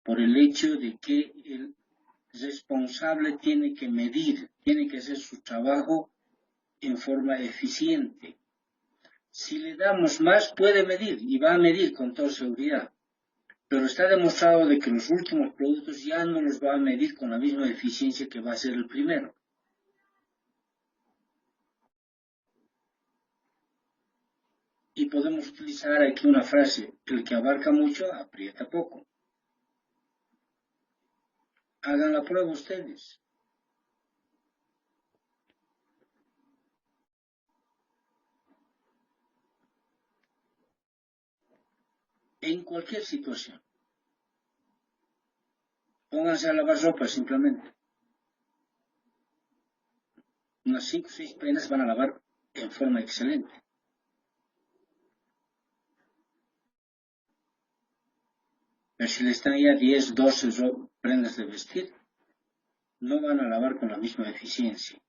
por el hecho de que el responsable tiene que medir, tiene que hacer su trabajo en forma eficiente. Si le damos más, puede medir y va a medir con toda seguridad. Pero está demostrado de que los últimos productos ya no los va a medir con la misma eficiencia que va a ser el primero. Y podemos utilizar aquí una frase: el que abarca mucho, aprieta poco. Hagan la prueba ustedes. En cualquier situación. Pónganse a lavar ropa simplemente. Unas 5 o 6 prendas van a lavar en forma excelente. Pero si le están ya 10, 12 prendas de vestir, no van a lavar con la misma eficiencia.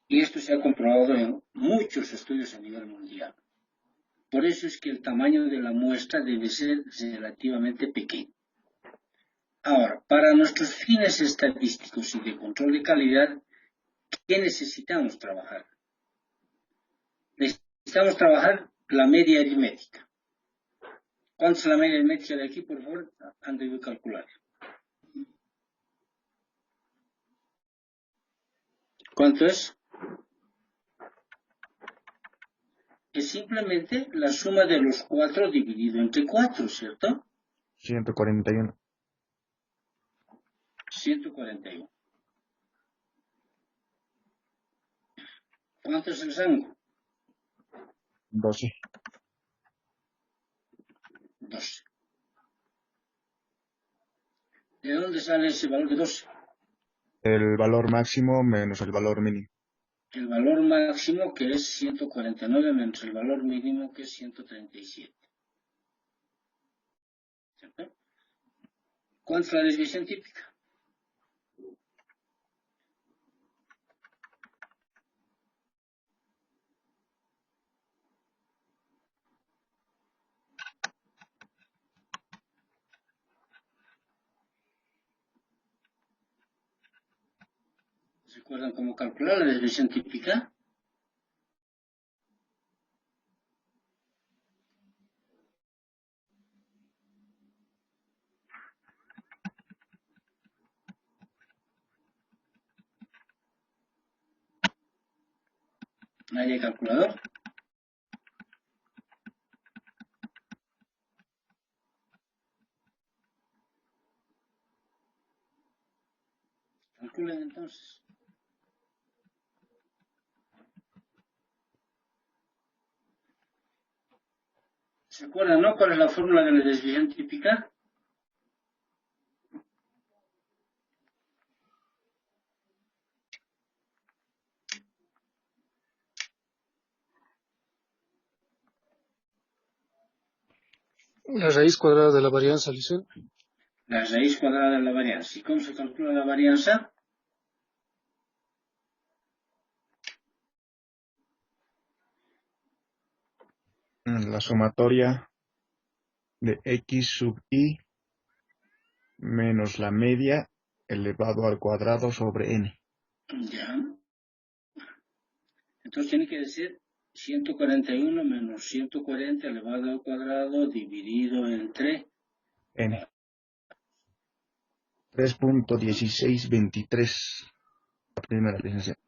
Y esto se ha comprobado en muchos estudios a nivel mundial. Por eso es que el tamaño de la muestra debe ser relativamente pequeño. Ahora, para nuestros fines estadísticos y de control de calidad, ¿qué necesitamos trabajar? Necesitamos trabajar la media aritmética. ¿Cuánto es la media aritmética de aquí, por favor? Han de calcular. ¿Cuánto es? Es simplemente la suma de los 4 dividido entre 4, ¿cierto? 141. 141. ¿Cuánto es el rango? 12. 12. ¿De dónde sale ese valor de 12? El valor máximo menos el valor mínimo. El valor máximo, que es 149, menos el valor mínimo, que es 137. ¿Cierto? ¿Cuánto es la desviación típica? ¿Recuerdan cómo calcular la desviación típica? ¿Nadie calculador? Calculen entonces. ¿Se acuerdan, no? ¿Cuál es la fórmula de la desviación típica? La raíz cuadrada de la varianza, Licen. La raíz cuadrada de la varianza. ¿Y cómo se calcula la varianza? La sumatoria de x sub i menos la media elevado al cuadrado sobre n. Ya. Entonces tiene que decir 141 menos 140 elevado al cuadrado dividido entre n. 3.1623. La primera, licenciada.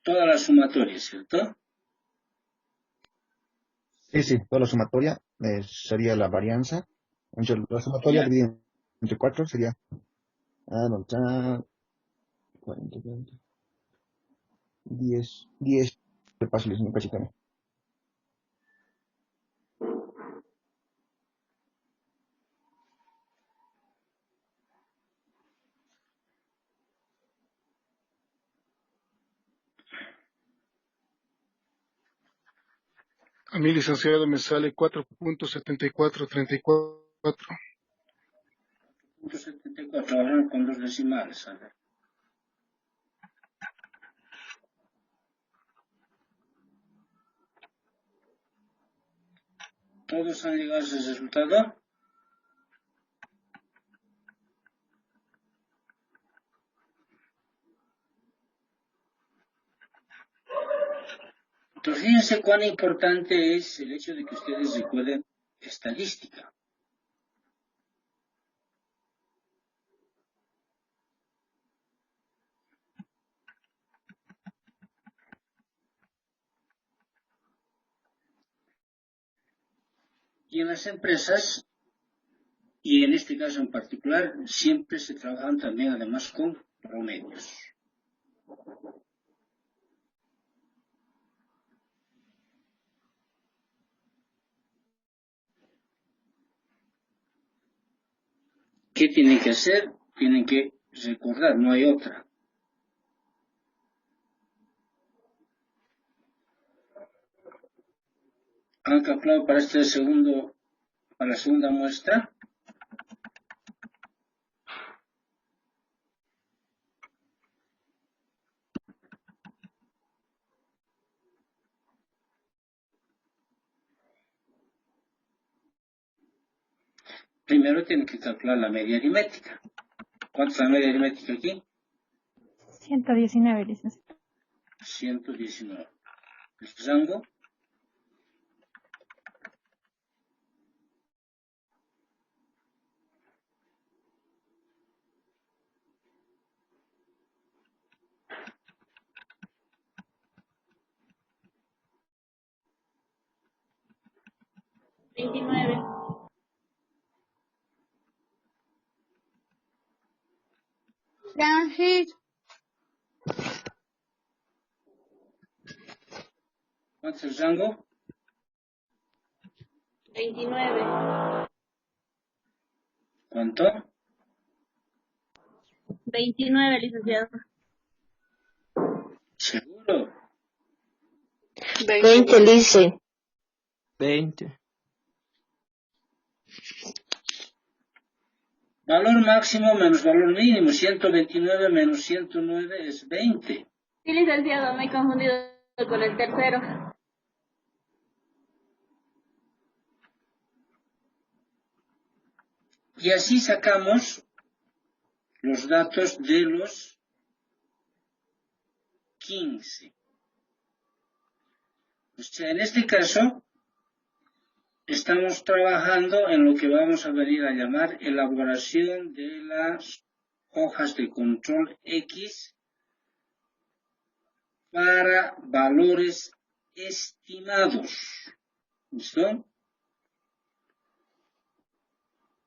toda la sumatoria, ¿cierto? Sí, toda la sumatoria sería la varianza. La sumatoria Ya. dividida entre 4 sería 40, 10. De paso, licenciada, casi también. A mí, licenciado, me sale 4.7434. 174, ahora con 2 decimales. A ver. ¿Todos han llegado a ese resultado? Entonces, fíjense cuán importante es el hecho de que ustedes recuerden estadística. Y en las empresas, y en este caso en particular, siempre se trabajan también además con promedios. ¿Qué tienen que hacer? Tienen que recordar, no hay otra. ¿Han calculado para para la segunda muestra? Primero tienen que calcular la media aritmética. ¿Cuánto es la media aritmética aquí? 119, licenciado. 119. ¿El rango? Francis. ¿Cuánto es el rango? 29. ¿Cuánto? 29, licenciado. ¿Seguro? 20, lice. 20. Valor máximo menos valor mínimo. 129 menos 109 es 20. Sí, licenciado, me he confundido con el tercero. Y así sacamos los datos de los 15. O sea, en este caso, estamos trabajando en lo que vamos a venir a llamar elaboración de las hojas de control X para valores estimados. ¿Listo?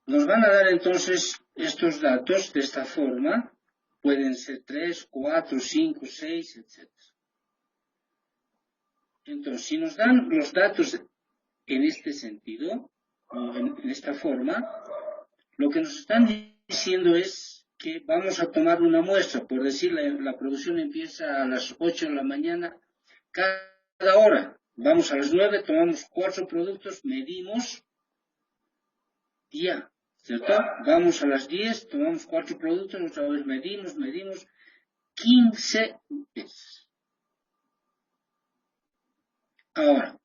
Nos van a dar entonces estos datos de esta forma. Pueden ser 3, 4, 5, 6, etc. Entonces, si nos dan los datos en este sentido, o en esta forma, lo que nos están diciendo es que vamos a tomar una muestra. Por decir, la producción empieza a las 8 de la mañana cada hora. Vamos a las 9, tomamos 4 productos, medimos y ya. ¿Cierto? Vamos a las 10, tomamos 4 productos, otra vez medimos 15 veces. Ahora,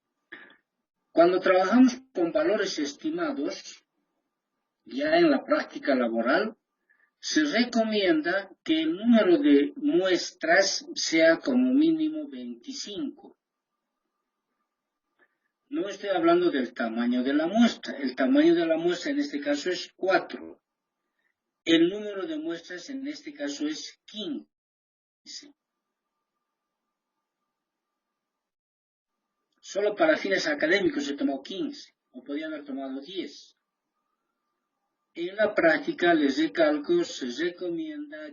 cuando trabajamos con valores estimados, ya en la práctica laboral, se recomienda que el número de muestras sea como mínimo 25. No estoy hablando del tamaño de la muestra. El tamaño de la muestra en este caso es 4. El número de muestras en este caso es 15. Solo para fines académicos se tomó 15, o podían haber tomado 10. En la práctica, les recalco, se recomienda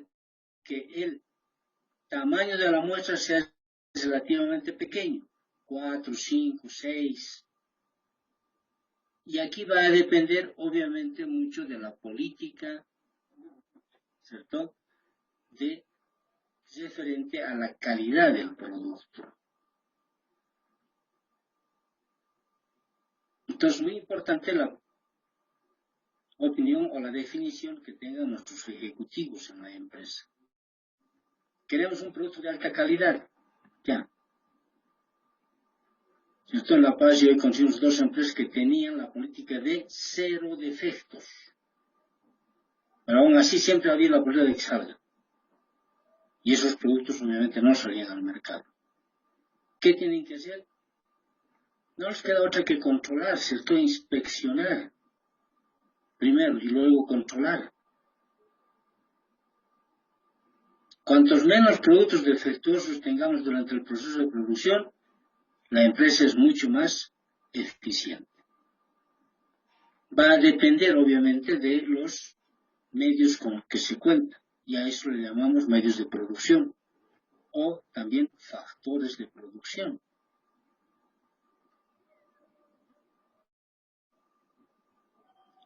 que el tamaño de la muestra sea relativamente pequeño, 4, 5, 6. Y aquí va a depender, obviamente, mucho de la política, ¿cierto?, referente a la calidad del producto. Entonces, muy importante la opinión o la definición que tengan nuestros ejecutivos en la empresa. Queremos un producto de alta calidad, ya. ¿Cierto? En La Paz yo conseguimos 2 empresas que tenían la política de 0 defectos. Pero aún así siempre había la posibilidad de que salga. Y esos productos obviamente no salían al mercado. ¿Qué tienen que hacer? No les queda otra que controlar, ¿cierto? Inspeccionar primero y luego controlar. Cuantos menos productos defectuosos tengamos durante el proceso de producción, la empresa es mucho más eficiente. Va a depender obviamente de los medios con los que se cuenta, y a eso le llamamos medios de producción o también factores de producción.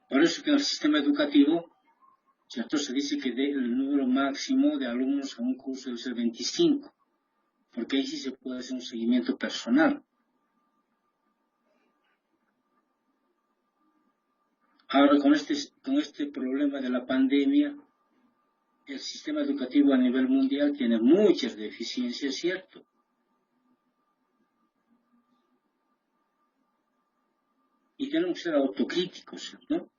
Por eso que en el sistema educativo, ¿cierto? Se dice que el número máximo de alumnos a un curso debe ser 25, porque ahí sí se puede hacer un seguimiento personal. Ahora, con este problema de la pandemia, el sistema educativo a nivel mundial tiene muchas deficiencias, ¿cierto? Y tenemos que ser autocríticos, ¿no?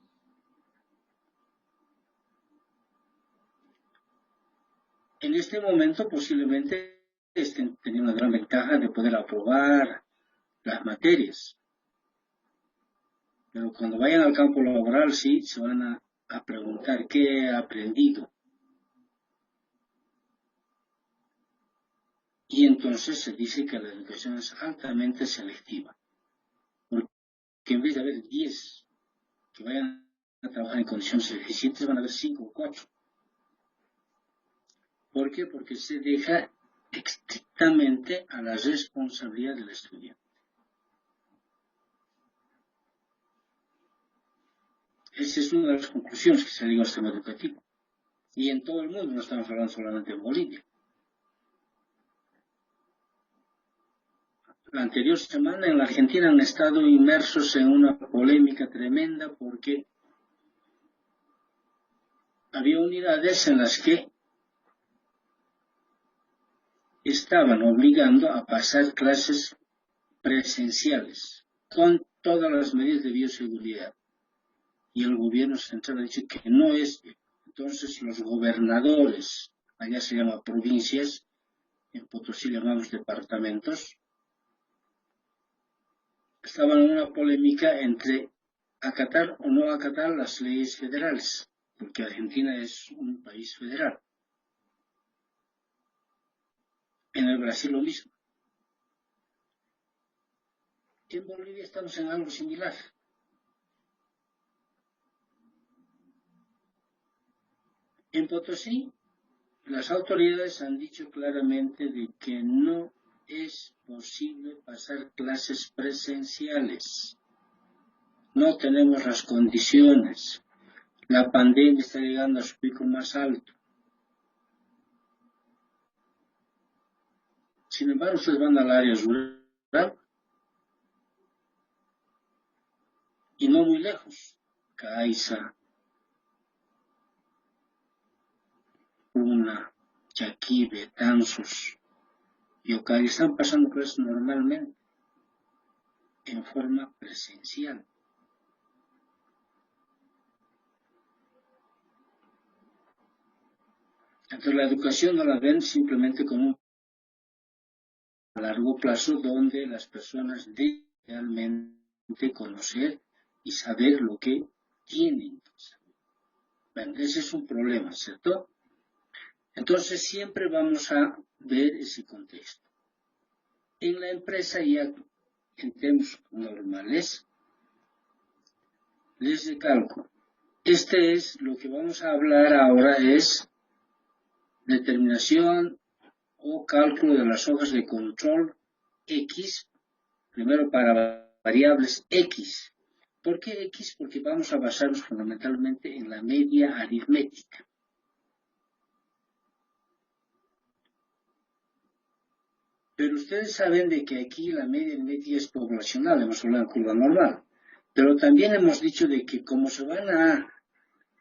En este momento posiblemente estén teniendo una gran ventaja de poder aprobar las materias. Pero cuando vayan al campo laboral, sí, se van a preguntar qué he aprendido. Y entonces se dice que la educación es altamente selectiva. Porque en vez de haber 10 que vayan a trabajar en condiciones eficientes, van a haber 5 o 4. ¿Por qué? Porque se deja estrictamente a la responsabilidad del estudiante. Esa es una de las conclusiones que se llegó al sistema educativo. Y en todo el mundo, no estamos hablando solamente en Bolivia. La anterior semana en la Argentina han estado inmersos en una polémica tremenda porque había unidades en las que estaban obligando a pasar clases presenciales con todas las medidas de bioseguridad. Y el gobierno central ha dicho que no es. Entonces los gobernadores, allá se llama provincias, en Potosí llamamos departamentos, estaban en una polémica entre acatar o no acatar las leyes federales, porque Argentina es un país federal. En el Brasil lo mismo. En Bolivia estamos en algo similar. En Potosí, las autoridades han dicho claramente de que no es posible pasar clases presenciales. No tenemos las condiciones. La pandemia está llegando a su pico más alto. Sin embargo, ustedes van al área rural y no muy lejos. Caiza, Puna, Chaquibe, Tanzos y Ocari están pasando clases normalmente en forma presencial. Entonces la educación no la ven simplemente como a largo plazo donde las personas deben realmente conocer y saber lo que tienen que saber. Bueno, ese es un problema, ¿cierto? Entonces siempre vamos a ver ese contexto. En la empresa ya en términos normales, les recalco, lo que vamos a hablar ahora es determinación o cálculo de las hojas de control X, primero para variables X. ¿Por qué X? Porque vamos a basarnos fundamentalmente en la media aritmética. Pero ustedes saben de que aquí la media aritmética es poblacional, hemos hablado de curva normal. Pero también hemos dicho de que como se van a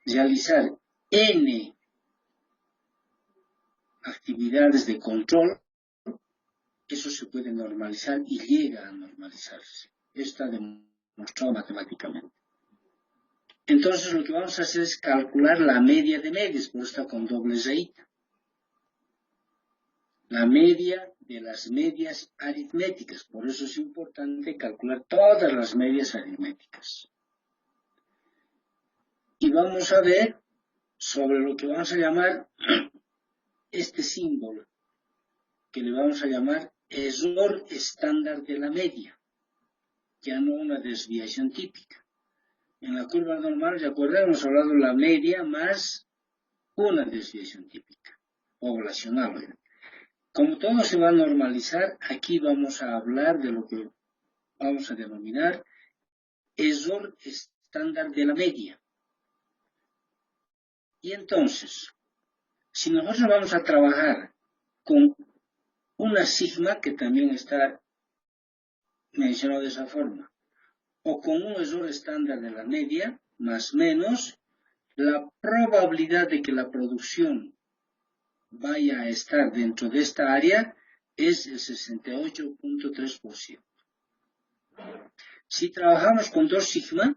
realizar N actividades de control, eso se puede normalizar y llega a normalizarse. Está demostrado matemáticamente. Entonces lo que vamos a hacer es calcular la media de medias, por eso está con doble rayita. La media de las medias aritméticas, por eso es importante calcular todas las medias aritméticas. Y vamos a ver sobre lo que vamos a llamar este símbolo, que le vamos a llamar error estándar de la media, ya no una desviación típica. En la curva normal, ¿de acuerdo? Hemos hablado de la media más una desviación típica, poblacional. Como todo se va a normalizar, aquí vamos a hablar de lo que vamos a denominar error estándar de la media. Y entonces, si nosotros vamos a trabajar con una sigma, que también está mencionado de esa forma, o con un error estándar de la media, más menos, la probabilidad de que la producción vaya a estar dentro de esta área es el 68.3%. Si trabajamos con 2 sigma,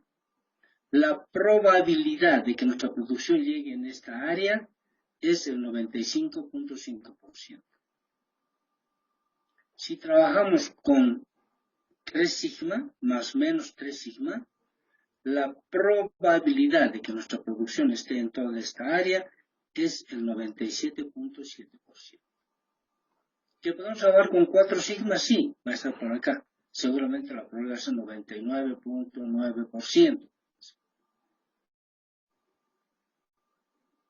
la probabilidad de que nuestra producción llegue en esta área es el 95.5%. Si trabajamos con 3 sigma, más menos 3 sigma, la probabilidad de que nuestra producción esté en toda esta área es el 97.7%. ¿Que podemos trabajar con 4 sigma? Sí, va a estar por acá. Seguramente la probabilidad es el 99.9%.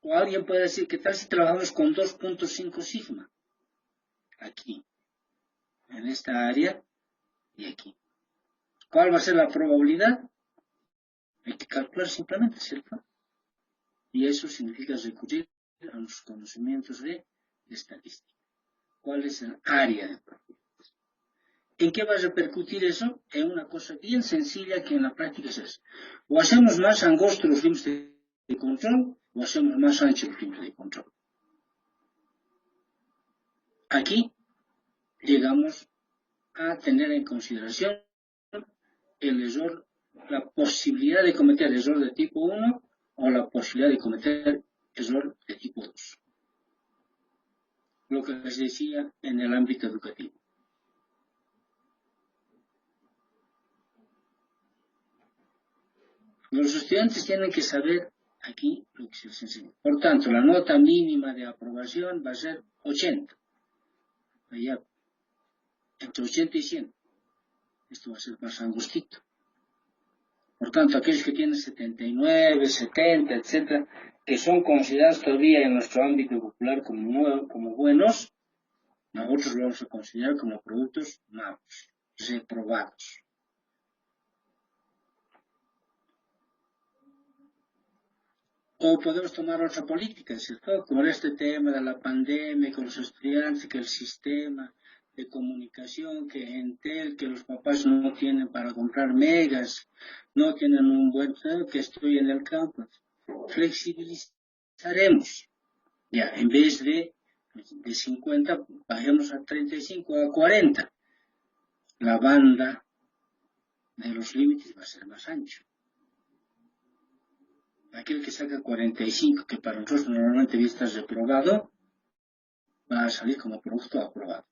O alguien puede decir, ¿qué tal si trabajamos con 2.5 sigma? Aquí, en esta área y aquí. ¿Cuál va a ser la probabilidad? Hay que calcular simplemente, ¿cierto? Y eso significa recurrir a los conocimientos de estadística. ¿Cuál es el área de probabilidades? ¿En qué va a repercutir eso? En una cosa bien sencilla que en la práctica es eso. O hacemos más angostos los límites de control, o hacemos más anchos los límites de control. Aquí llegamos a tener en consideración el error, la posibilidad de cometer error de tipo 1 o la posibilidad de cometer error de tipo 2. Lo que les decía en el ámbito educativo. Los estudiantes tienen que saber aquí lo que se les enseña. Por tanto, la nota mínima de aprobación va a ser 80. Allá, entre 80 y 100. Esto va a ser más angustito. Por tanto, aquellos que tienen 79, 70, etc., que son considerados todavía en nuestro ámbito popular como buenos, nosotros lo vamos a considerar como productos malos, reprobados. O podemos tomar otra política, ¿cierto? Como este tema de la pandemia, con los estudiantes, que el sistema de comunicación, que Entel, que los papás no tienen para comprar megas, no tienen un buen, que estoy en el campo. Flexibilizaremos. Ya, en vez de 50, bajemos a 35, a 40. La banda de los límites va a ser más ancho. Aquel que saca 45, que para nosotros normalmente está reprobado, va a salir como producto aprobado.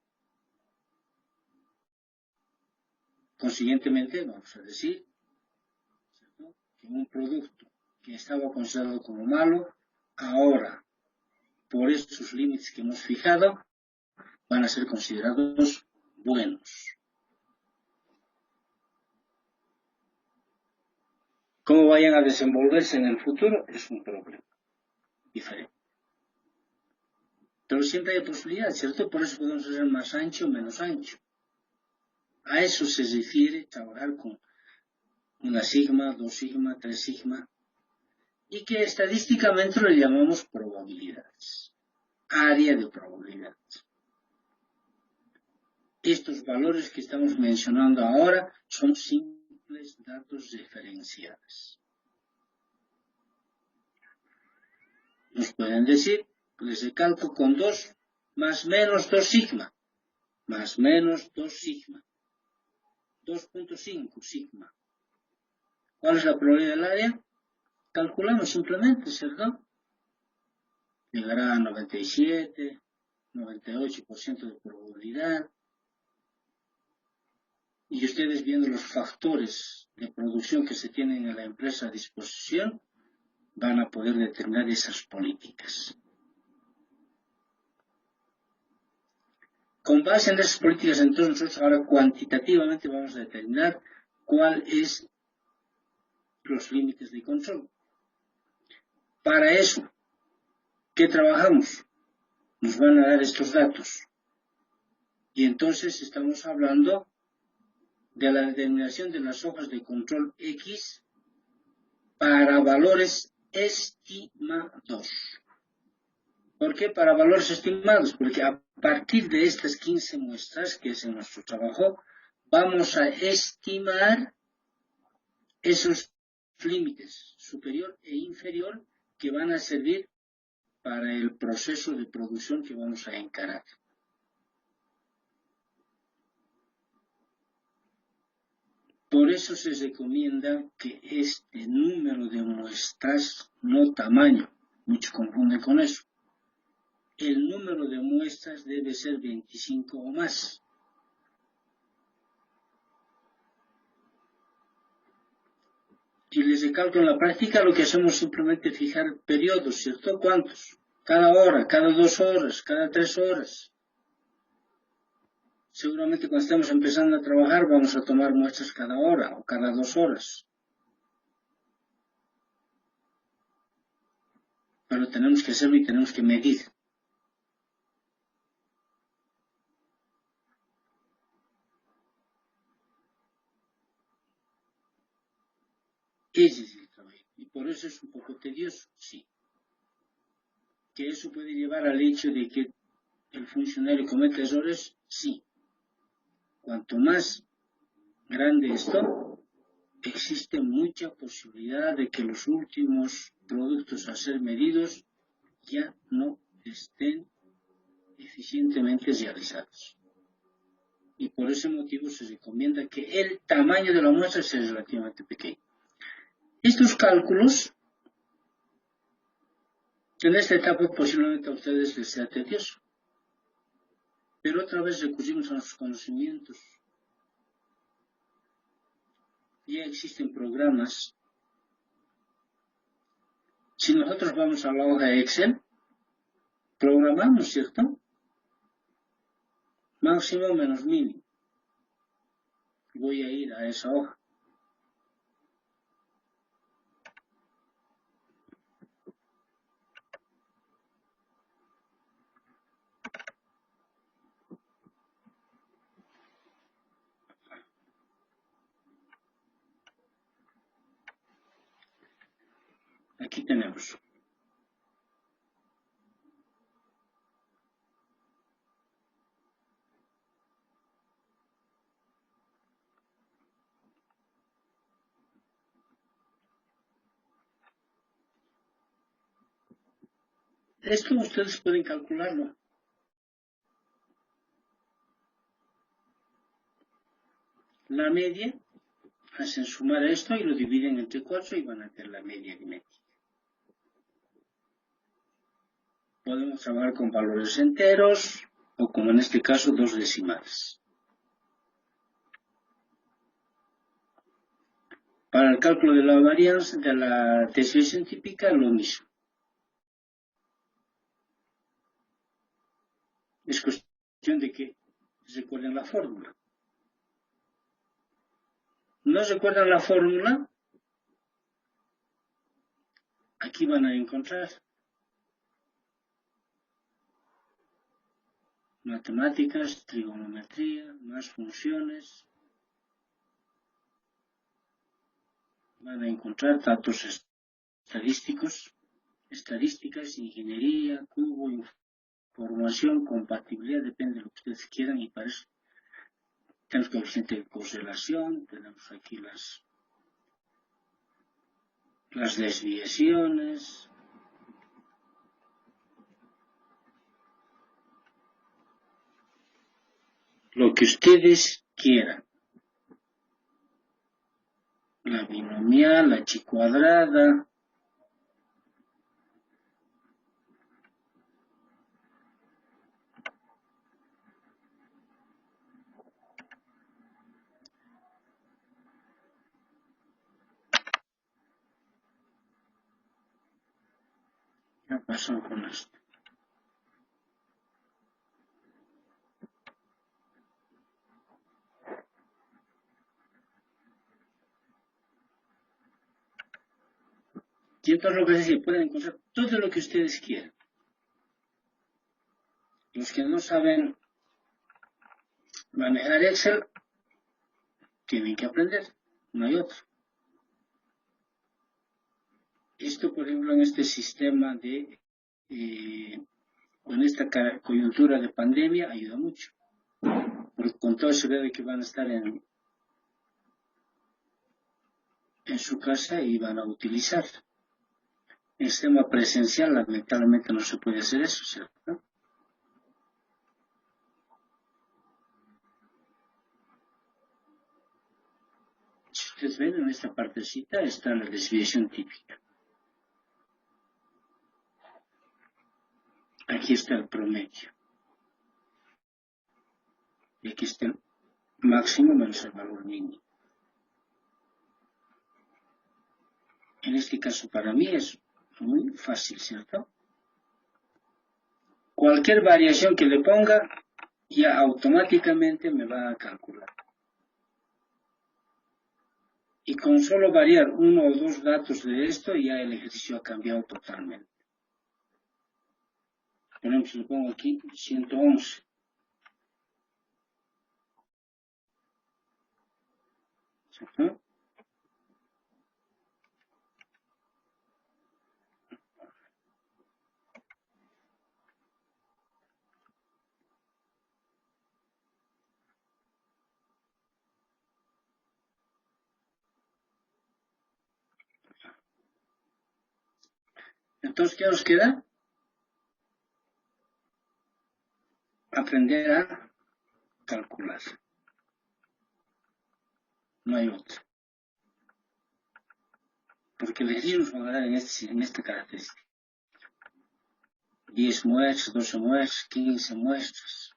Consiguientemente, vamos a decir, ¿cierto?, que un producto que estaba considerado como malo, ahora, por estos límites que hemos fijado, van a ser considerados buenos. Cómo vayan a desenvolverse en el futuro es un problema diferente. Pero siempre hay posibilidades, ¿cierto? Por eso podemos hacer más ancho o menos ancho. A eso se refiere trabajar con una sigma, 2 sigma, 3 sigma, y que estadísticamente lo llamamos probabilidades, área de probabilidades. Estos valores que estamos mencionando ahora son simples datos referenciales. Nos pueden decir, les recalco con 2 más menos 2 sigma. más menos 2 sigma. 2.5 sigma. ¿Cuál es la probabilidad del área? Calculamos simplemente, ¿cierto? Llegará a 97, 98% de probabilidad. Y ustedes viendo los factores de producción que se tienen en la empresa a disposición, van a poder determinar esas políticas. Con base en esas políticas, entonces nosotros ahora cuantitativamente vamos a determinar cuáles los límites de control. Para eso, ¿qué trabajamos? Nos van a dar estos datos. Y entonces estamos hablando de la determinación de las hojas de control X para valores estimados. ¿Por qué para valores estimados? Porque a partir de estas 15 muestras, que es en nuestro trabajo, vamos a estimar esos límites superior e inferior que van a servir para el proceso de producción que vamos a encarar. Por eso se recomienda que este número de muestras, no tamaño, muchos confunden con eso, el número de muestras debe ser 25 o más. Y les recalco, en la práctica lo que hacemos es simplemente fijar periodos, ¿cierto? ¿Cuántos? Cada hora, cada 2 horas, cada 3 horas. Seguramente cuando estemos empezando a trabajar vamos a tomar muestras cada hora o cada 2 horas. Pero tenemos que hacerlo y tenemos que medir. Ese es el trabajo. Y por eso es un poco tedioso, sí. ¿Que eso puede llevar al hecho de que el funcionario cometa errores? Sí. Cuanto más grande esto, existe mucha posibilidad de que los últimos productos a ser medidos ya no estén eficientemente realizados. Y por ese motivo se recomienda que el tamaño de la muestra sea relativamente pequeño. Estos cálculos, en esta etapa posiblemente a ustedes les sea tedioso, pero otra vez recurrimos a nuestros conocimientos. Ya existen programas. Si nosotros vamos a la hoja Excel, programamos, ¿cierto? Máximo menos mínimo. Voy a ir a esa hoja. Aquí tenemos. Esto ustedes pueden calcularlo. La media, hacen sumar esto y lo dividen entre 4 y van a tener la media aritmética. Podemos trabajar con valores enteros o, como en este caso, 2 decimales. Para el cálculo de la varianza, de la desviación típica, lo mismo. Es cuestión de que recuerden la fórmula. ¿No recuerdan la fórmula? Aquí van a encontrar matemáticas, trigonometría, más funciones. Van a encontrar datos estadísticos, estadísticas, ingeniería, cubo, información, compatibilidad, depende de lo que ustedes quieran, y para eso tenemos coeficiente de correlación, tenemos aquí las desviaciones. lo que ustedes quieran. La binomial, la chi cuadrada. ¿Qué pasó con esto? Y entonces lo que decía, pueden encontrar todo lo que ustedes quieran. Los que no saben manejar Excel, tienen que aprender, no hay otro. Esto, por ejemplo, en este sistema de, con esta coyuntura de pandemia, ayuda mucho. Porque con todo se ve que van a estar en su casa y van a utilizar. En el sistema presencial, lamentablemente, no se puede hacer eso, ¿cierto? Si ustedes ven, en esta partecita está la desviación típica. Aquí está el promedio. Y aquí está el máximo menos el valor mínimo. En este caso, para mí es muy fácil, ¿cierto? Cualquier variación que le ponga, ya automáticamente me va a calcular. Y con solo variar uno o dos datos de esto, ya el ejercicio ha cambiado totalmente. Por ejemplo, si le pongo aquí 111. ¿Cierto? Entonces, ¿qué nos queda? Aprender a calcular. No hay otro. Porque el ejercicio nos va a dar en esta característica. 10 muestras, 12 muestras, 15 muestras.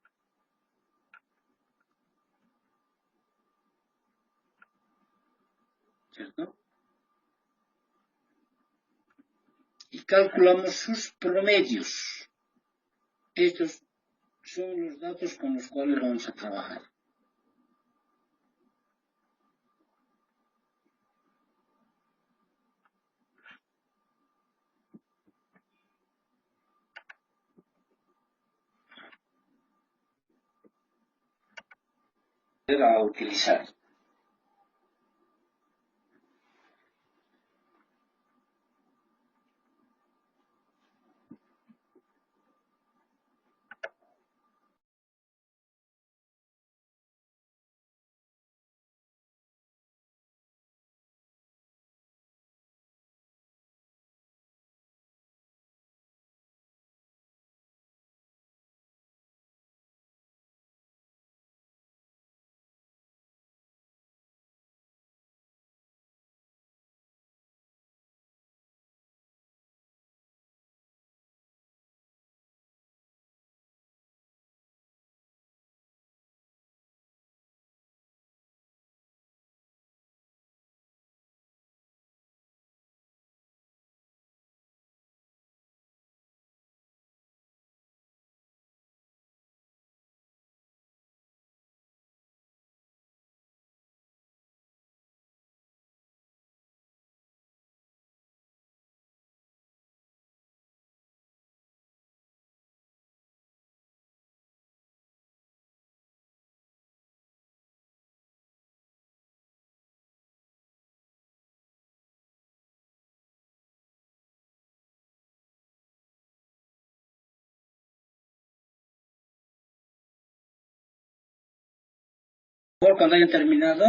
¿Cierto? Y calculamos sus promedios. Estos son los datos con los cuales vamos a trabajar. A utilizar. Cuando hayan terminado,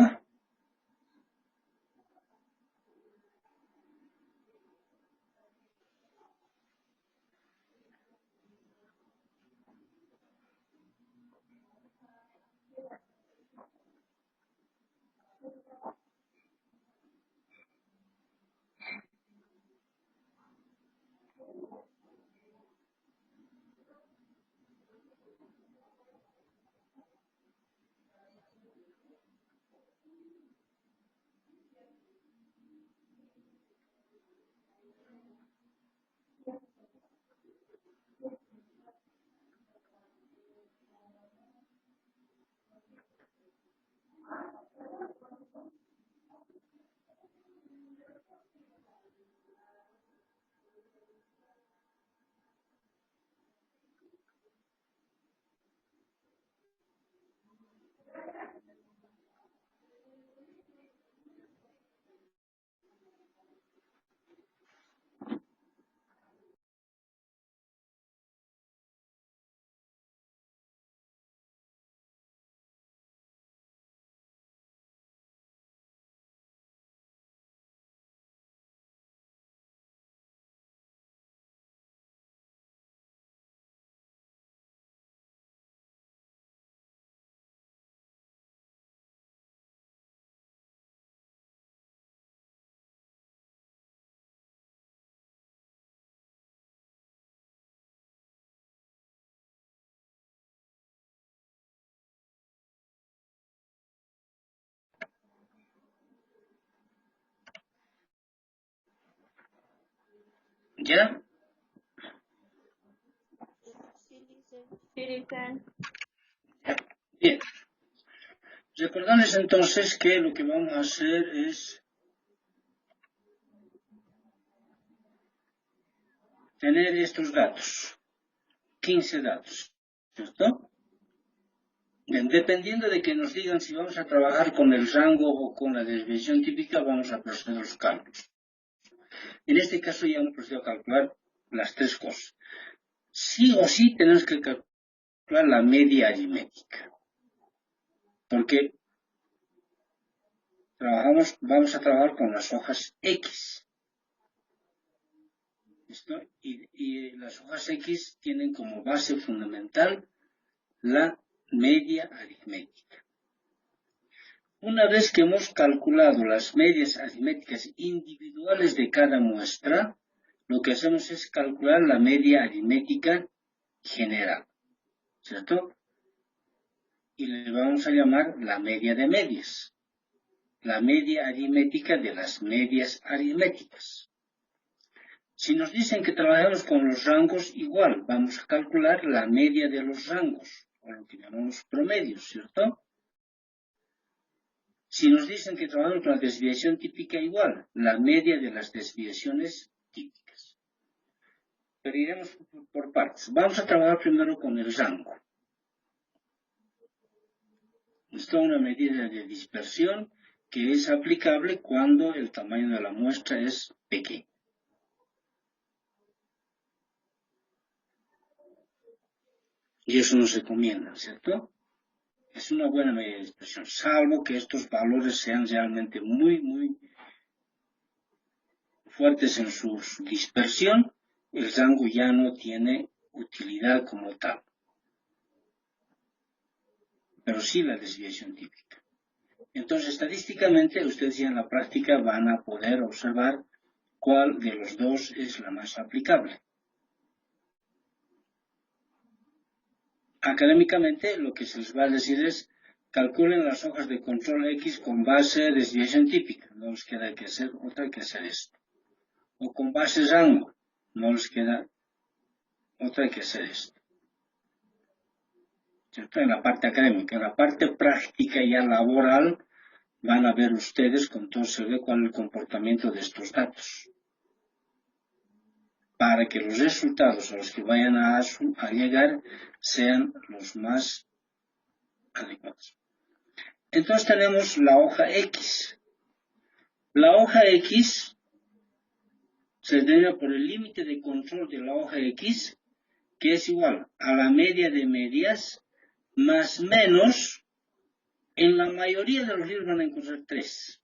¿Ya? Sí, licenciado. Bien. Recordarles entonces que lo que vamos a hacer es tener estos datos, 15 datos, ¿cierto? Bien, dependiendo de que nos digan si vamos a trabajar con el rango o con la desviación típica, vamos a proceder a los cálculos. En este caso ya hemos procedido a calcular las tres cosas. Sí o sí tenemos que calcular la media aritmética, porque vamos a trabajar con las hojas X. ¿Listo? Y las hojas X tienen como base fundamental la media aritmética. Una vez que hemos calculado las medias aritméticas individuales de cada muestra, lo que hacemos es calcular la media aritmética general, ¿cierto? Y le vamos a llamar la media de medias, la media aritmética de las medias aritméticas. Si nos dicen que trabajamos con los rangos, igual, vamos a calcular la media de los rangos, o lo que llamamos promedios, ¿cierto? Si nos dicen que trabajamos con la desviación típica, igual, la media de las desviaciones típicas. Pero iremos por partes. Vamos a trabajar primero con el rango. Esto es una medida de dispersión que es aplicable cuando el tamaño de la muestra es pequeño. Y eso nos recomienda, ¿cierto? Es una buena medida de dispersión, salvo que estos valores sean realmente muy fuertes en su dispersión, el rango ya no tiene utilidad como tal. Pero sí la desviación típica. Entonces, estadísticamente, ustedes ya en la práctica van a poder observar cuál de los dos es la más aplicable. Académicamente, lo que se les va a decir es, calculen las hojas de control X con base desviación típica. No les queda que hacer otra que hacer esto. O con base rango. No les queda otra que hacer esto. ¿Cierto? En la parte académica. En la parte práctica ya laboral, van a ver ustedes con todo se ve cuál es el comportamiento de estos datos. Para que los resultados a los que vayan a llegar sean los más adecuados. Entonces tenemos la hoja X. La hoja X se determina por el límite de control de la hoja X, que es igual a la media de medias más menos, en la mayoría de los libros van a encontrar 3.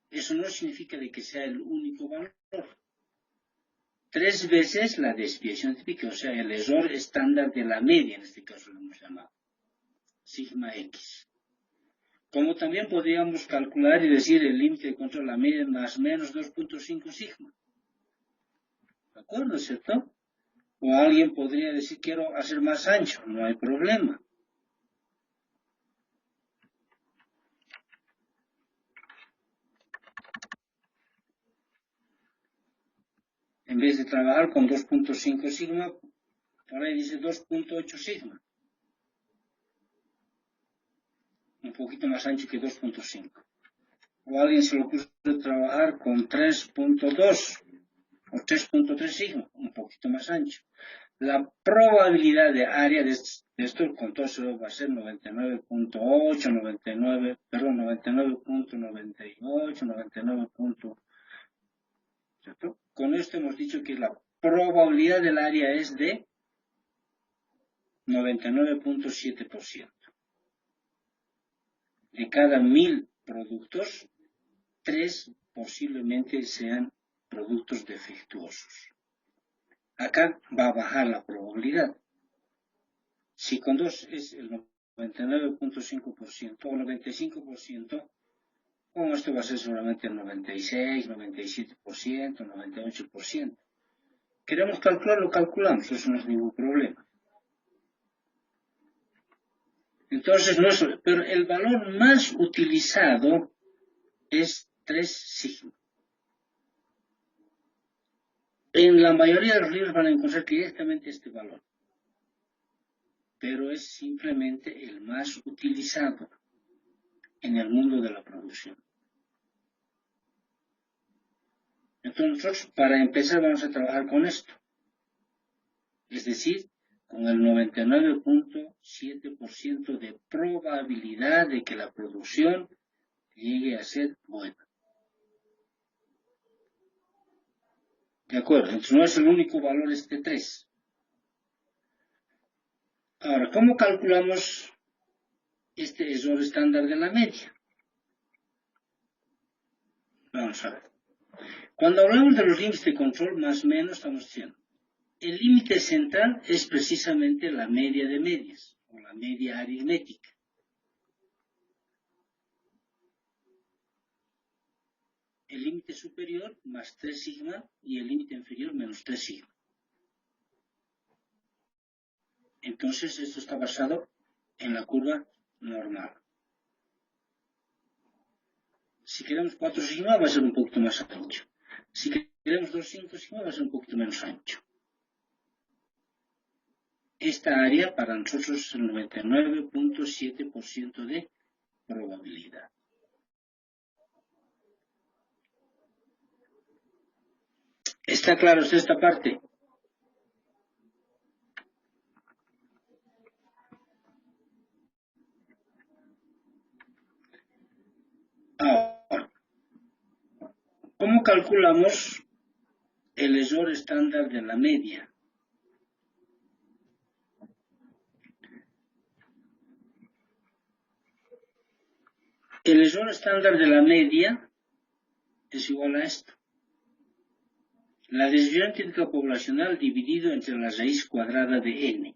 Eso no significa de que sea el único valor. 3 veces la desviación típica, o sea, el error estándar de la media, en este caso lo hemos llamado, sigma X. Como también podríamos calcular y decir el límite de control de la media más menos 2.5 sigma. ¿De acuerdo, cierto? O alguien podría decir, quiero hacer más ancho, no hay problema. En vez de trabajar con 2.5 sigma, por ahí dice 2.8 sigma. Un poquito más ancho que 2.5. O alguien se lo puso a trabajar con 3.2 o 3.3 sigma, un poquito más ancho. La probabilidad de área de esto con todo eso va a ser 99.8, 99.98, 99. ¿Cierto? Con esto hemos dicho que la probabilidad del área es de 99.7%. De cada 1000 productos, 3 posiblemente sean productos defectuosos. Acá va a bajar la probabilidad. Si con 2 es el 99.5% o 95%, con esto va a ser seguramente el 96, 97%, 98%. Queremos calcularlo, calculamos, eso no es ningún problema. Entonces, pero el valor más utilizado es 3 sigma. En la mayoría de los libros van a encontrar directamente este valor, pero es simplemente el más utilizado en el mundo de la producción. Entonces nosotros, para empezar, vamos a trabajar con esto, es decir, con el 99.7% de probabilidad de que la producción llegue a ser buena. ¿De acuerdo? Entonces no es el único valor este 3. Ahora, ¿cómo calculamos este error estándar de la media? Vamos a ver. Cuando hablamos de los límites de control, más o menos estamos diciendo, el límite central es precisamente la media de medias, o la media aritmética. El límite superior más 3 sigma y el límite inferior menos 3 sigma. Entonces esto está basado en la curva normal. Si queremos 4 sigma va a ser un poquito más ancho. Si queremos 2,5 sigma va a ser un poquito menos ancho. Esta área para nosotros es el 99.7% de probabilidad. ¿Está claro esta parte? Ahora, ¿cómo calculamos el error estándar de la media? El error estándar de la media es igual a esto. La desviación típica poblacional dividido entre la raíz cuadrada de n.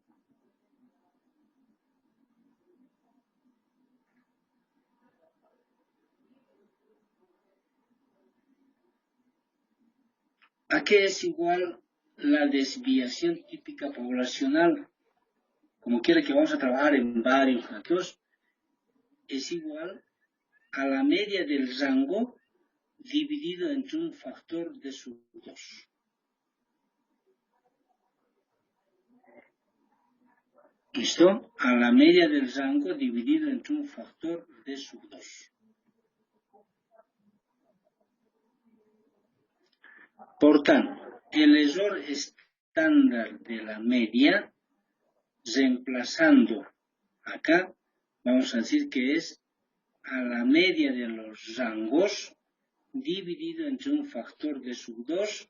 ¿A qué es igual la desviación típica poblacional? Como quiera que vamos a trabajar en varios datos, es igual a la media del rango dividido entre un factor de sub 2. ¿Listo? A la media del rango dividido entre un factor de sub 2. Por tanto, el error estándar de la media, reemplazando acá, vamos a decir que es a la media de los rangos dividido entre un factor de sub 2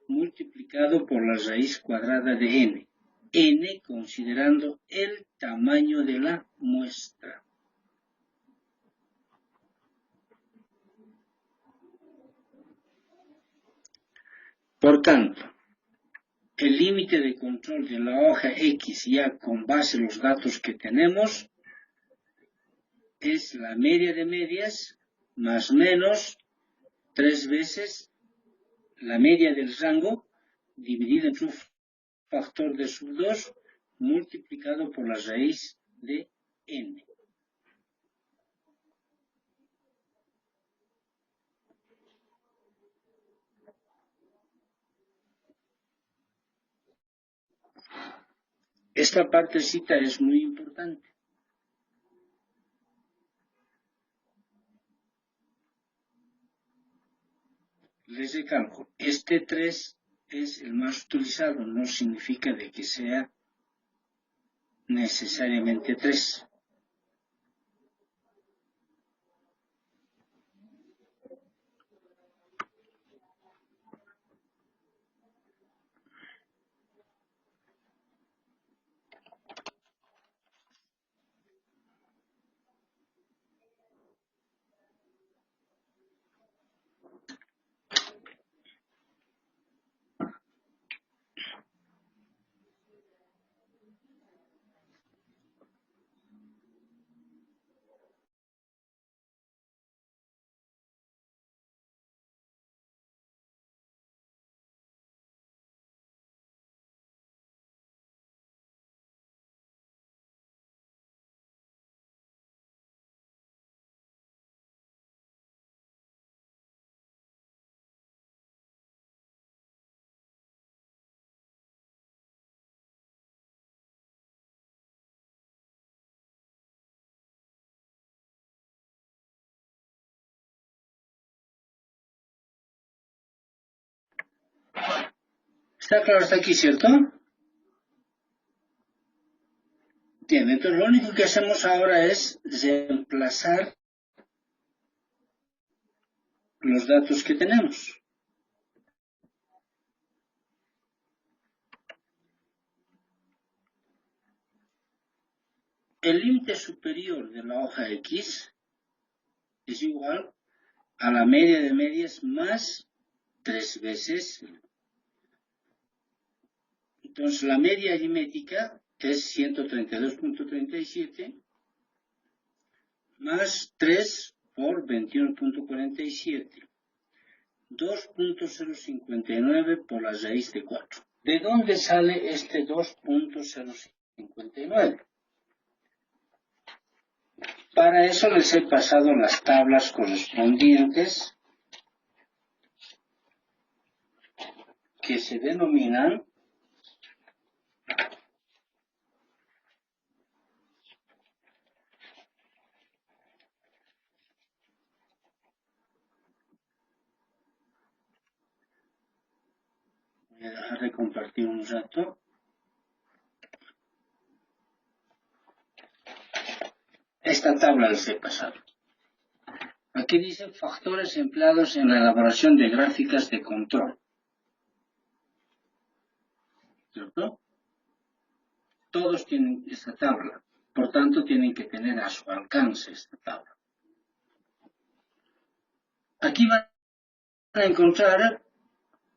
multiplicado por la raíz cuadrada de n. N considerando el tamaño de la muestra. Por tanto, el límite de control de la hoja X ya con base en los datos que tenemos es la media de medias más o menos 3 veces la media del rango dividido entre un factor de sub 2 multiplicado por la raíz de n. Esta partecita es muy importante. Les recalco, este 3 es el más utilizado, no significa de que sea necesariamente 3. ¿Está claro hasta aquí, cierto? Bien, entonces lo único que hacemos ahora es reemplazar los datos que tenemos. El límite superior de la hoja X es igual a la media de medias más 3 veces. Entonces la media aritmética es 132.37 más 3 por 21.47. 2.059 por la raíz de 4. ¿De dónde sale este 2.059? Para eso les he pasado las tablas correspondientes que se denominan voy a dejar de compartir un rato. Esta tabla les he pasado. Aquí dice factores empleados en la elaboración de gráficas de control. ¿Cierto? Todos tienen esta tabla. Por tanto, tienen que tener a su alcance esta tabla. Aquí van a encontrar,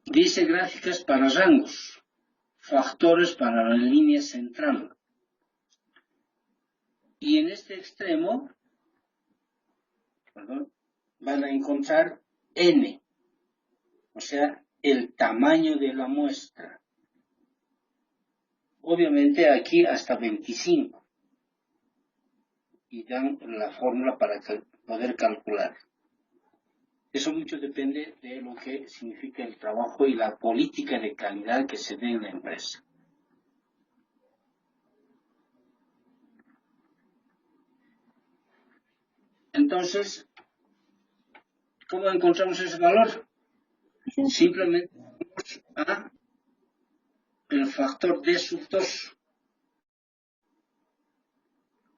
dice gráficas para rangos, factores para la línea central. Y en este extremo, van a encontrar N, o sea, el tamaño de la muestra. Obviamente aquí hasta 25. Y dan la fórmula para poder calcular. Eso mucho depende de lo que significa el trabajo y la política de calidad que se dé en la empresa. Entonces, ¿cómo encontramos ese valor? Simplemente vamos a el factor D sub 2.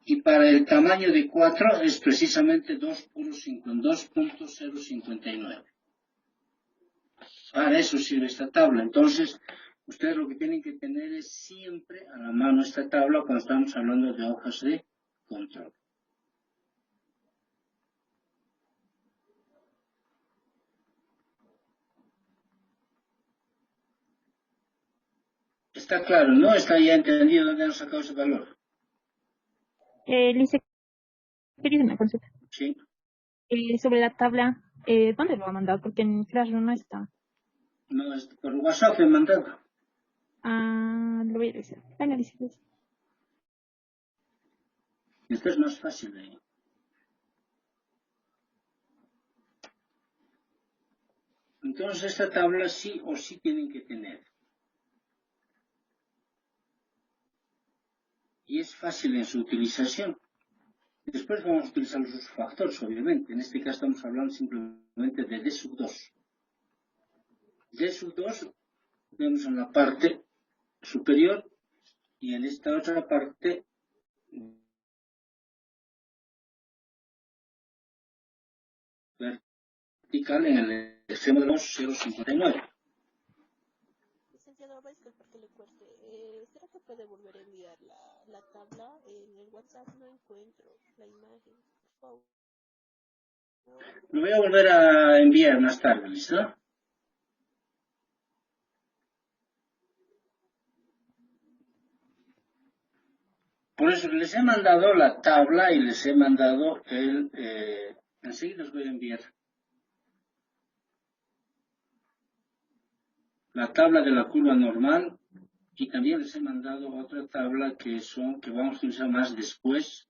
Y para el tamaño de 4 es precisamente 2.059. Para eso sirve esta tabla. Entonces, ustedes lo que tienen que tener es siempre a la mano esta tabla cuando estamos hablando de hojas de control. Está claro, ¿no? Está ya entendido dónde han sacado ese valor. Está claro, ¿no? Está ya entendido dónde han sacado ese valor. Lice, quería una consulta. Sí. Sobre la tabla, ¿dónde lo ha mandado? Porque en Classroom no está. No, es por WhatsApp he mandado. Ah, lo voy a decir. Venga, Lice. Esto es más fácil de... Entonces esta tabla sí o sí tienen que tener. Y es fácil en su utilización. Después vamos a utilizar los factores, obviamente. En este caso estamos hablando simplemente de D sub 2. D sub 2 vemos en la parte superior y en esta otra parte vertical en el extremo de los 0,59. Licenciado, disculpe que le corte. ¿Será que puede volver a enviar la tabla? En el WhatsApp no encuentro la imagen. Por favor. Lo voy a volver a enviar más tarde, ¿listo? Por eso les he mandado la tabla y les he mandado el... enseguida os voy a enviar la tabla de la curva normal y también les he mandado otra tabla que vamos a utilizar más después,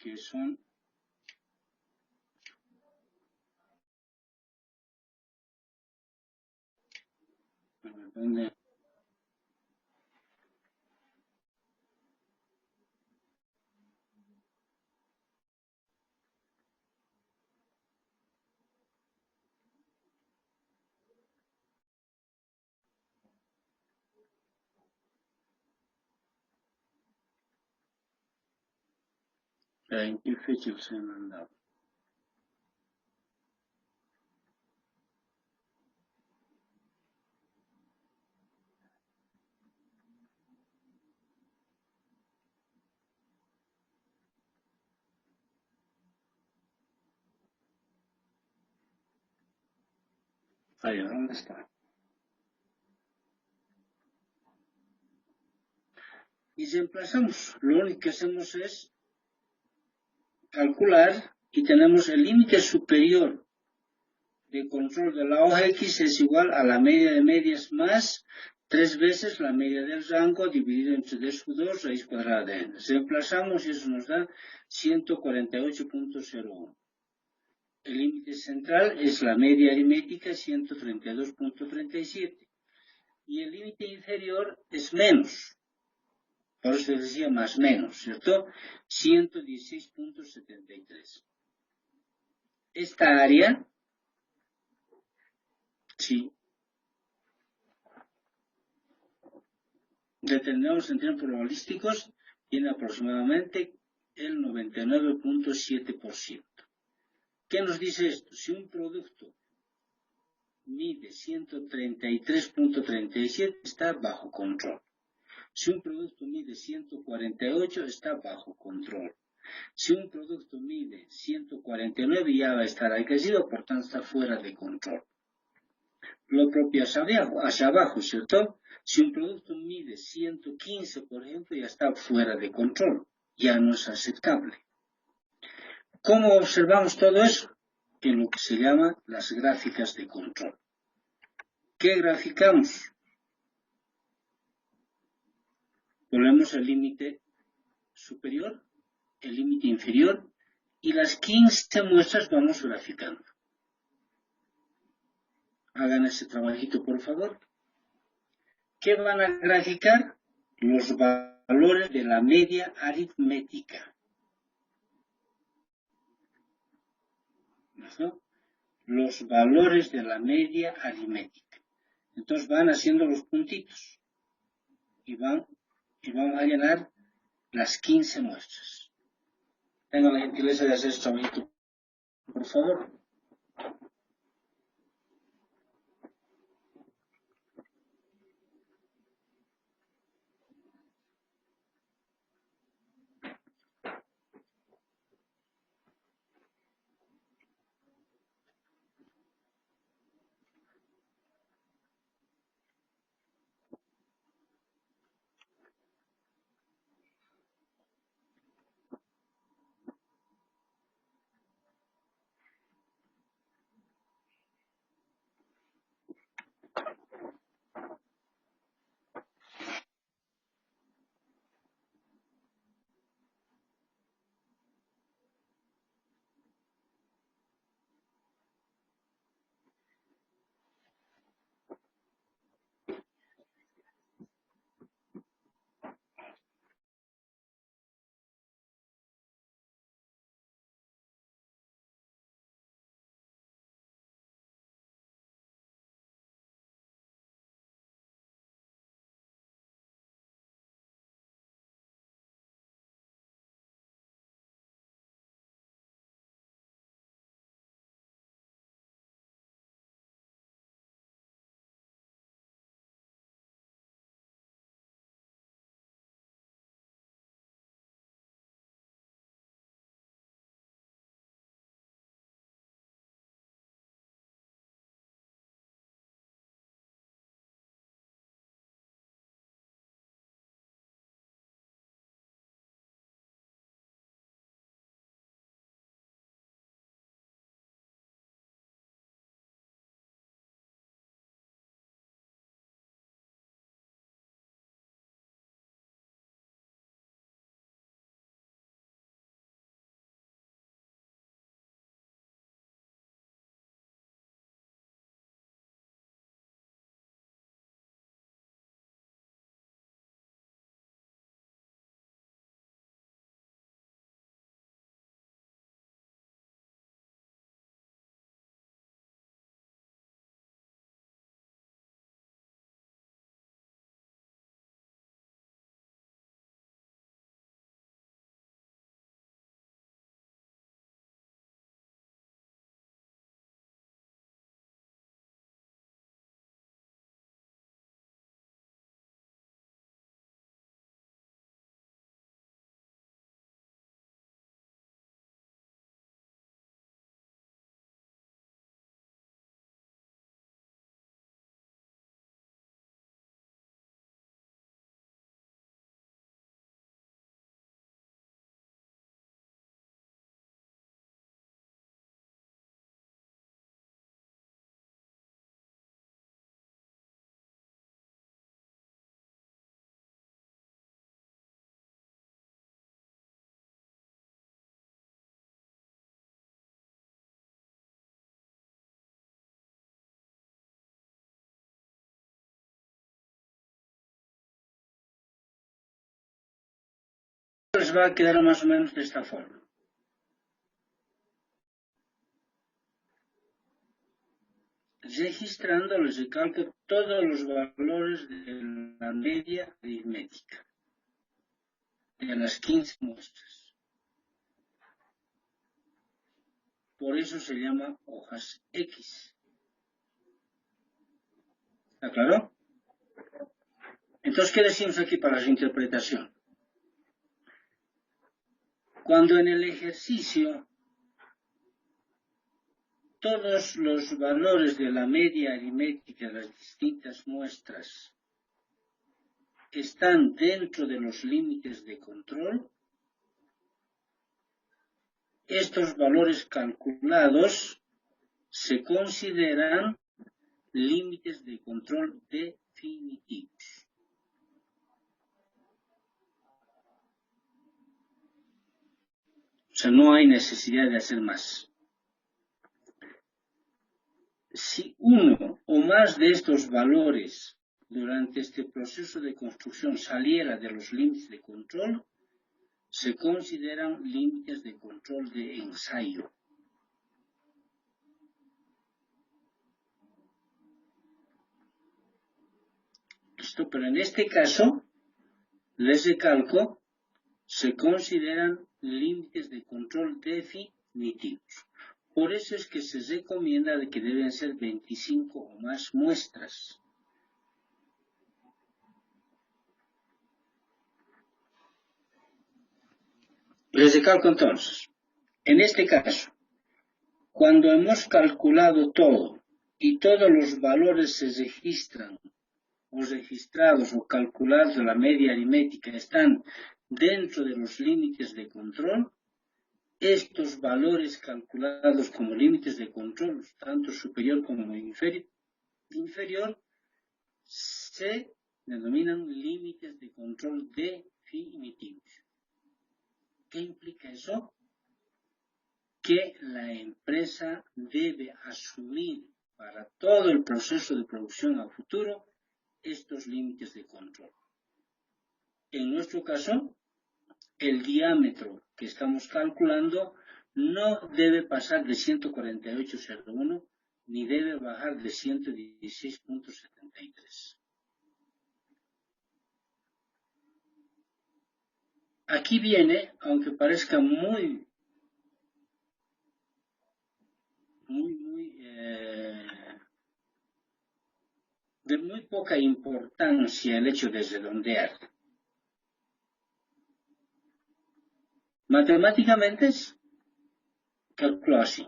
que son ¿dónde? ¿En qué fecha se han mandado? Ahí, ¿dónde está? Y reemplazamos. Lo único que hacemos es calcular y tenemos el límite superior de control de la hoja X es igual a la media de medias más 3 veces la media del rango dividido entre d sub 2 raíz cuadrada de n. Reemplazamos y eso nos da 148.01. El límite central es la media aritmética 132.37. Y el límite inferior es menos. Por eso decía más menos, ¿cierto? 116.73. Esta área, sí, determinados en términos probabilísticos, tiene aproximadamente el 99.7%. ¿Qué nos dice esto? Si un producto mide 133.37, está bajo control. Si un producto mide 148, está bajo control. Si un producto mide 149, ya va a estar crecido, por tanto está fuera de control. Lo propio hacia abajo, ¿cierto? Si un producto mide 115, por ejemplo, ya está fuera de control, ya no es aceptable. ¿Cómo observamos todo eso? En lo que se llama las gráficas de control. ¿Qué graficamos? Ponemos el límite superior, el límite inferior, y las 15 muestras vamos graficando. Hagan ese trabajito, por favor. ¿Qué van a graficar? Los valores de la media aritmética. ¿No? Los valores de la media aritmética. Entonces van haciendo los puntitos y vamos a llenar las 15 muestras. Tengan la gentileza de hacer este trabajito, por favor. les va a quedar más o menos de esta forma. Registrando les recalco todos los valores de la media aritmética de las 15 muestras. Por eso se llama hojas X. ¿Está claro? Entonces, ¿qué decimos aquí para su interpretación? Cuando en el ejercicio todos los valores de la media aritmética de las distintas muestras están dentro de los límites de control, estos valores calculados se consideran límites de control definitivos. O sea, no hay necesidad de hacer más. Si uno o más de estos valores durante este proceso de construcción saliera de los límites de control, se consideran límites de control de ensayo. ¿Listo? Pero en este caso, les recalco, se consideran límites de control definitivos. Por eso es que se recomienda de que deben ser 25 o más muestras. Les recalco entonces, en este caso, cuando hemos calculado todo y todos los valores se registran o registrados o calculados de la media aritmética están dentro de los límites de control, estos valores calculados como límites de control, tanto superior como inferior, se denominan límites de control definitivos. ¿Qué implica eso? Que la empresa debe asumir para todo el proceso de producción a futuro estos límites de control. En nuestro caso, el diámetro que estamos calculando no debe pasar de 148,01 ni debe bajar de 116,73. Aquí viene, aunque parezca muy de muy poca importancia el hecho de redondear. Matemáticamente es calculado así.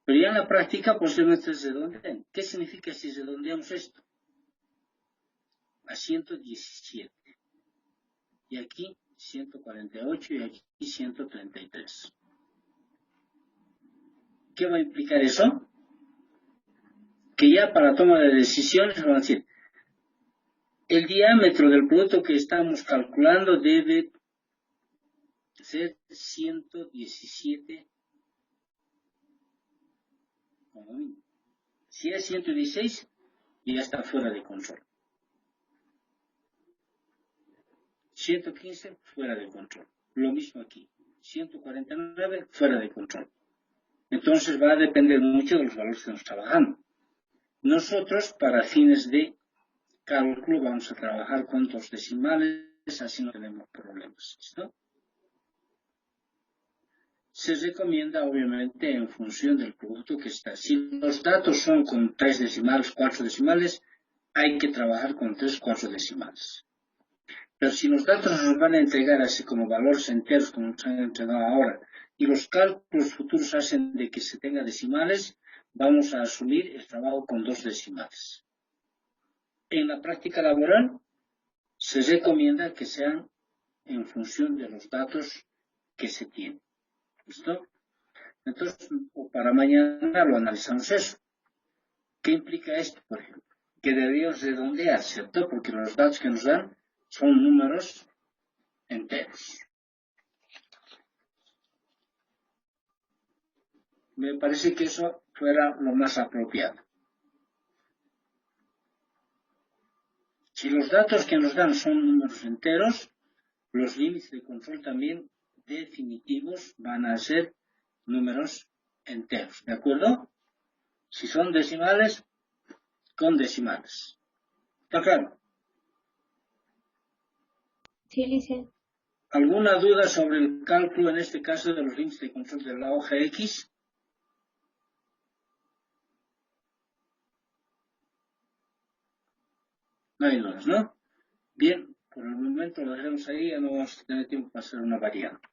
Pero ya en la práctica posiblemente se redondeen. ¿Qué significa si redondeamos esto? A 117. Y aquí 148 y aquí 133. ¿Qué va a implicar eso? Que ya para toma de decisiones van a decir, el diámetro del producto que estamos calculando debe ser 117 como mínimo. Si es 116, ya está fuera de control. 115, fuera de control. Lo mismo aquí. 149, fuera de control. Entonces va a depender mucho de los valores que estamos trabajando. Nosotros, para fines de cálculo, vamos a trabajar con dos decimales, así no tenemos problemas. ¿Listo? Se recomienda, obviamente, en función del producto que está. Si los datos son con 3 decimales, 4 decimales, hay que trabajar con 3, 4 decimales. Pero si los datos nos van a entregar así como valores enteros, como nos han entregado ahora, y los cálculos futuros hacen de que se tenga decimales, vamos a asumir el trabajo con 2 decimales. En la práctica laboral, se recomienda que sean en función de los datos que se tienen. ¿Listo? Entonces, para mañana lo analizamos eso. ¿Qué implica esto, por ejemplo? Que deberíamos redondear, ¿cierto? Porque los datos que nos dan son números enteros. Me parece que eso fuera lo más apropiado. Si los datos que nos dan son números enteros, Los límites de control también definitivos van a ser números enteros, ¿de acuerdo? Si son decimales, con decimales. ¿Está claro? Sí, lice. ¿Alguna duda sobre el cálculo, en este caso, de los límites de control de la hoja X? No hay dudas, ¿no? Bien, por el momento lo dejamos ahí, ya no vamos a tener tiempo para hacer una variante.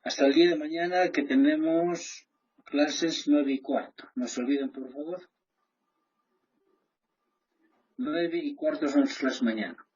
Hasta el día de mañana, que tenemos clases 9:15. No se olviden, por favor. 9:15 son las clases mañana.